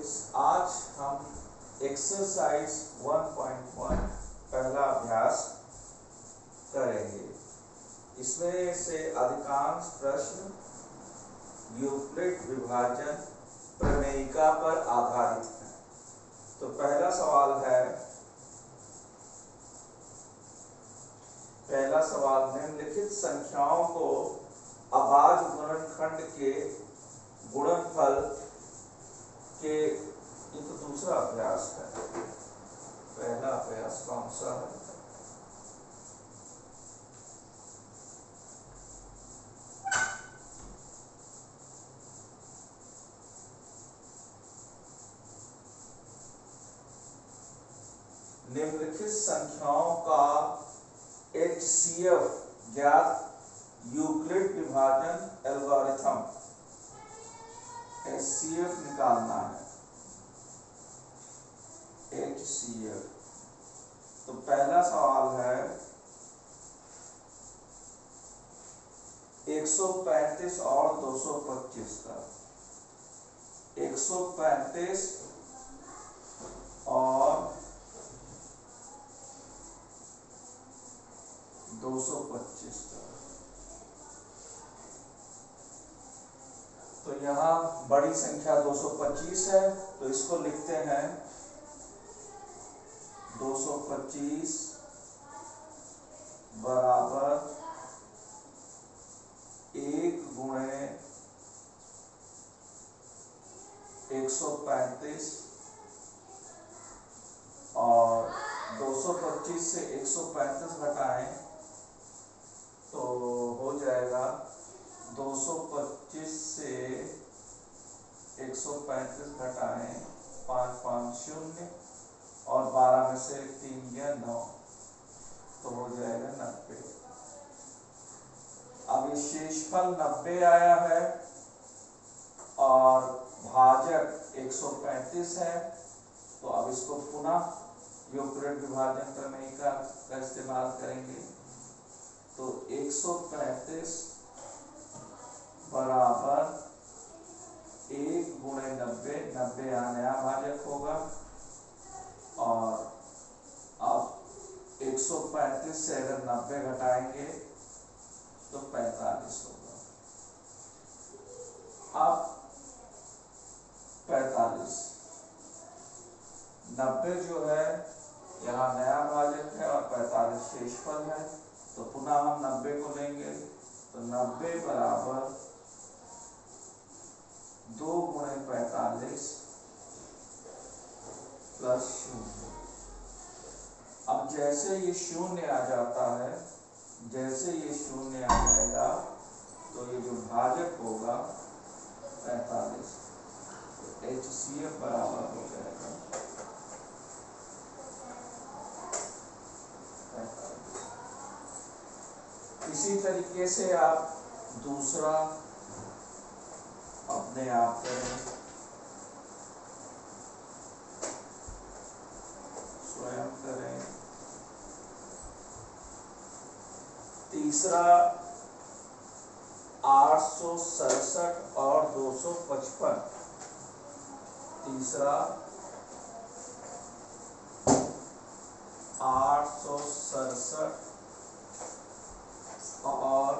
आज हम एक्सरसाइज 1.1 पहला अभ्यास करेंगे। इसमें से अधिकांश प्रश्न यूक्लिड विभाजन प्रमेयिका पर आधारित हैं। तो पहला सवाल निम्नलिखित संख्याओं को अभाज्य गुणनखंड के गुणनफल के, ये तो दूसरा अभ्यास है। पहला अभ्यास कौन सा है? निम्नलिखित संख्याओं का HCF ज्ञात यूक्लिड विभाजन एल्गोरिथम HCF निकालना है। HCF तो पहला सवाल है 135 और 225 का। 135 और 225 का। तो यहाँ बड़ी संख्या 225 है, तो इसको लिखते हैं 225 बराबर 1 गुणे 135 और 225 से 135 घटाएं तो हो जाएगा 225 से 135 घटाएं 550 और 12 में से 3 गया 9, तो हो जाएगा 90। अब ये शेषफल 90 आया है और भाजक 135 है, तो अब इसको पुनः यूक्लिड विभाजन प्रमेयिका का इस्तेमाल करेंगे। तो 135 बराबर 1 गुणे 90, 90 यहाँ नया भाजक होगा और अब 135 से अगर 90 घटाएंगे तो 45 होगा। अब 45 90 जो है यहाँ नया भाजक है और 45 शेषफल है, तो पुनः हम 90 को लेंगे। तो 90 बराबर 2 गुणे 45 प्लस 0। अब जैसे ये 0 आ जाता है, जैसे ये 0 आ जाएगा तो ये जो भाजक होगा 45, तो HCF बराबर हो जाएगा 45। इसी तरीके से आप दूसरा अपने आप करें, स्वयं करें। तीसरा 867 और 255। तीसरा 867 और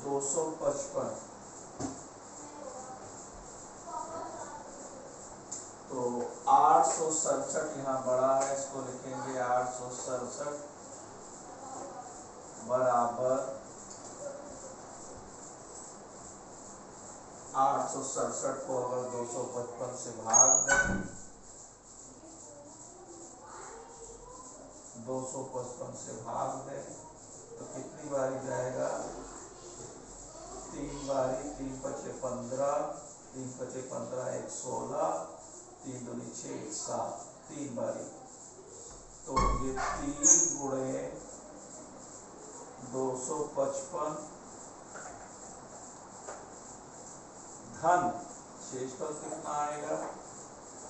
255। तो 867 यहाँ बड़ा है, इसको लिखेंगे 867 बराबर 867 को अगर 255 से भाग दें, 255 से भाग दें तो कितनी बारी जाएगा? 3 बारी। 3 पचे 15, 3 पचे 15 1 16, 3 दूनी 6 1 7, 3 बारी। तो ये 3 गुणे 255 धन शेषफल कितना आएगा?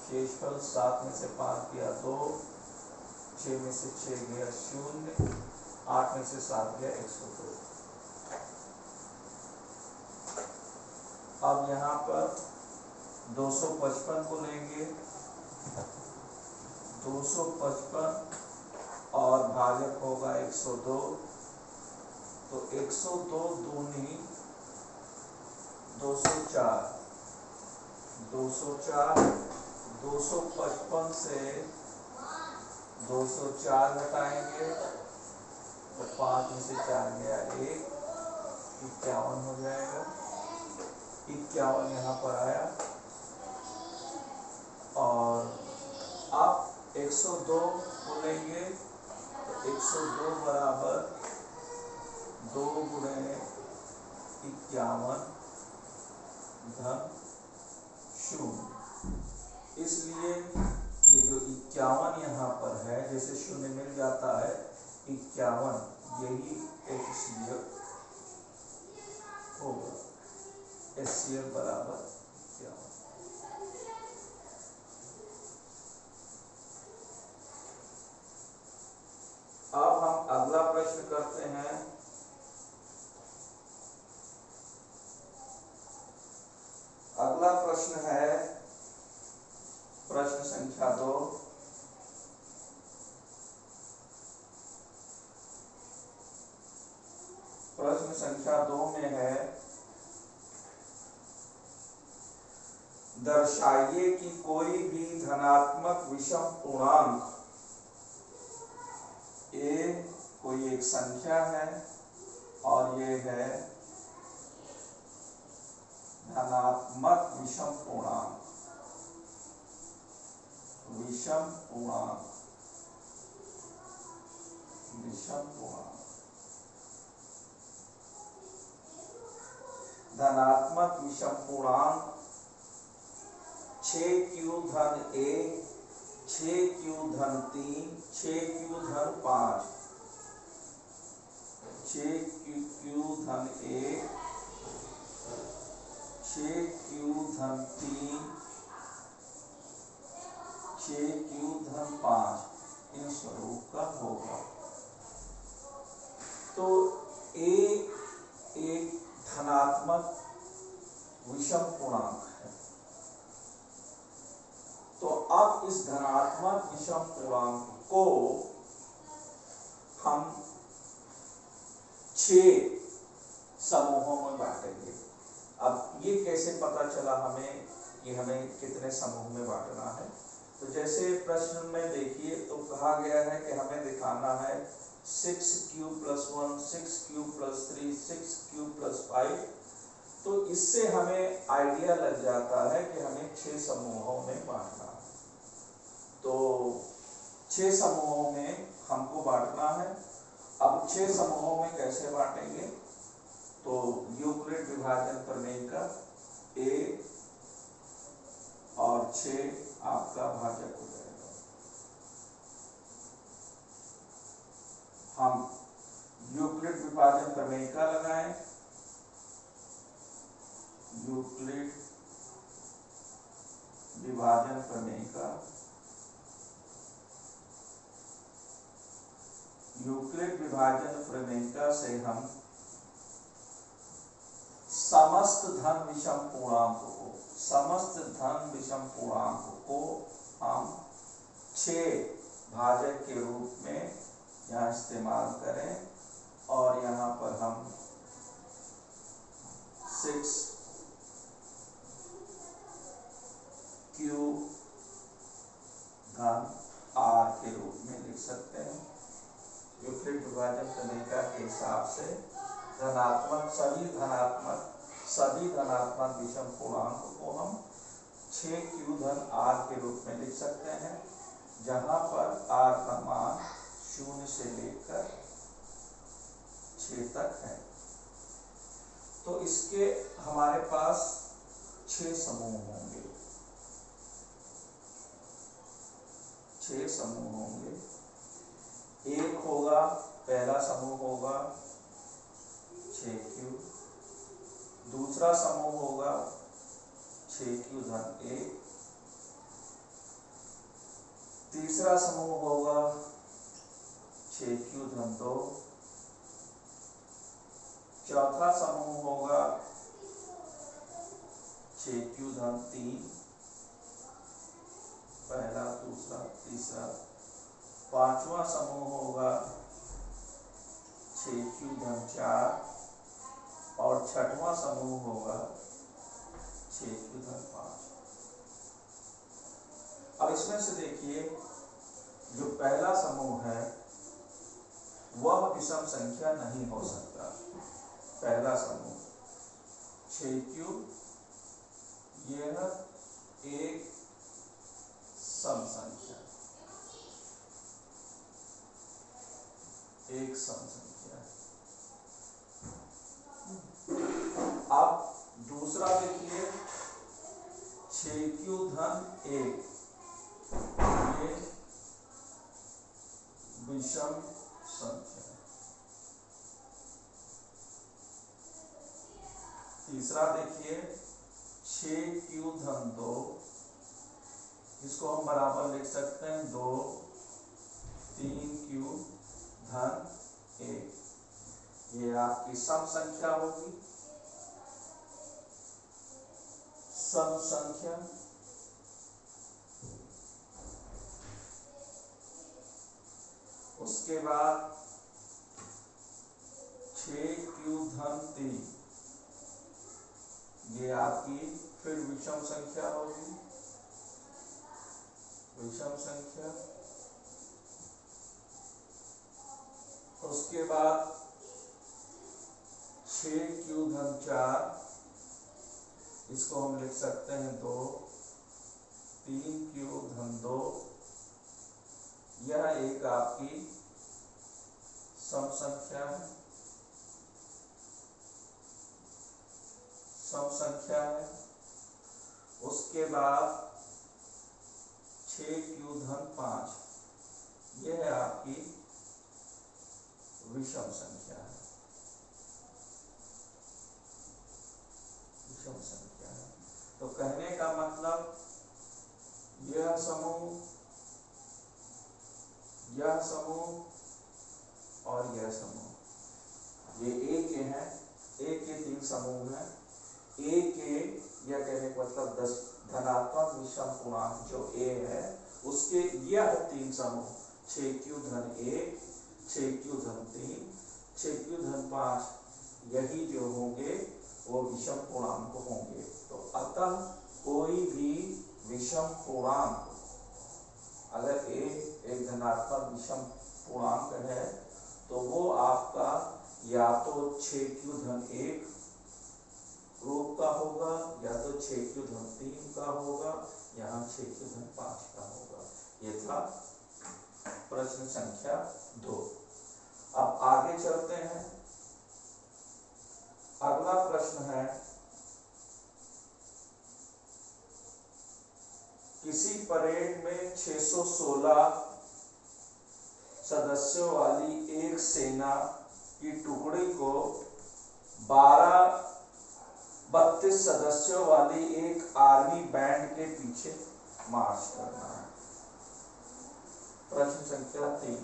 शेषफल 7 में से 5 गया 2, 6 में से 6 गया 0, 8 में से 7 गया 102। अब यहाँ पर 255 को लेंगे, 255 और भाजक होगा 102, तो 102 दूनी 204, 255 से 204 घटाएंगे तो 5 में से 4 गया 1, 51 हो जाएगा। 51 यहाँ पर आया और अब 102 को लेंगे तो 102 बराबर 2 गुणे 51 धन 0। इसलिए ये जो 51 यहाँ पर है, जैसे शून्य मिल जाता है 51, यही HCF होगा। HCF बराबर 51। अब हम अगला प्रश्न करते हैं। अगला प्रश्न है प्रश्न संख्या 2। प्रश्न संख्या 2 में है, दर्शाइए कि कोई भी धनात्मक विषम पूर्णांक ए कोई एक संख्या है और ये है धनात्मक विषम पूर्णांक, विषम पूर्णांक, विषम पूर्णांक, धनात्मक विषम पूर्णांक 6q धन 1, 6q धन 3, 6q धन 5, 6q धन 1, 6q धन 3, 6q धन 5 इन स्वरूप का होगा। तो ए एक धनात्मक विषम पूर्णांक है। तो अब इस धनात्मक विषम पूर्णांक को हम 6 समूहों में बांटेंगे। अब ये कैसे पता चला हमें कि हमें कितने समूह में बांटना है? तो जैसे प्रश्न में देखिए तो कहा गया है कि हमें दिखाना है 6q + 1, 6q + 3, 6q + 5। तो इससे हमें आइडिया लग जाता है कि हमें 6 समूहों में बांटना है। तो 6 समूहों में हमको बांटना है। अब 6 समूहों में कैसे बांटेंगे? तो यूक्लिड विभाजन प्रमेय का 1 और 6 आपका भाजक हो जाएगा। हम यूक्लिड विभाजन प्रमेय का लगाएं। यूक्लिड विभाजन प्रमेय का, यूक्लिड विभाजन प्रमेय का से हम समस्त धन विषम पूर्णांक को, समस्त धन विषम पूर्णांक को हम 6 भाजक के रूप में यहाँ इस्तेमाल करें और यहाँ पर हम 6q धन r के रूप में लिख सकते हैं। यूक्लिड विभाजन प्रमेय के हिसाब से सभी धनात्मक विषम पूर्णांक को हम 6q धन r के रूप में लिख सकते हैं, जहां पर r का मान 0 से लेकर 6 तक है। तो इसके हमारे पास 6 समूह होंगे, 6 समूह होंगे। एक होगा, पहला समूह होगा 6q, दूसरा समूह होगा 6q धन 1, तीसरा समूह होगा 6q धन 2, चौथा समूह होगा 6Q-3 पहला, दूसरा, तीसरा। पांचवा समूह होगा 6Q-4 और छठवां समूह होगा 6Q-5। अब इसमें से देखिए जो पहला समूह है वह विषम संख्या नहीं हो सकता। पहला समूह 6Q, यह एक सम संख्या, एक सम संख्या। अब दूसरा देखिए 6Q-1, ये विषम संख्या। तीसरा देखिए 6Q-2, इसको हम बराबर लिख सकते हैं 2, 3Q-1, ये आपकी सम संख्या होगी, सम संख्या। उसके बाद 6Q-3, ये आपकी फिर विषम संख्या होगी, विषम संख्या। उसके बाद 6Q-4, इसको हम लिख सकते हैं 2, 3Q-2, यह एक आपकी सम संख्या है, सम संख्या है। उसके बाद 6Q-5, यह आपकी विषम संख्या है, विषम संख्या है। तो कहने का मतलब यह समूह और यह समूह, ये एक के हैं, एक के 3 समूह हैं। एक के, यह कहने का मतलब धनात्मक विषम पूर्णांक जो ए है उसके यह 3 समूह 6Q-1, 6Q-3, 6Q-5, यही जो होंगे वो विषम पूर्णांक होंगे। तो अतः कोई भी विषम पूर्णांक अगर ए एक धनात्मक विषम पूर्णांक है तो वो आपका या तो 6Q-1 रूप का होगा या तो 6Q-3 का होगा, यहाँ 6Q-5 का होगा। ये था प्रश्न संख्या 2। अब आगे चलते हैं। अगला प्रश्न है, किसी परेड में 616 सदस्यों वाली एक सेना की टुकड़ी को 32 सदस्यों वाली एक आर्मी बैंड के पीछे मार्च करना है। प्रश्न संख्या 3।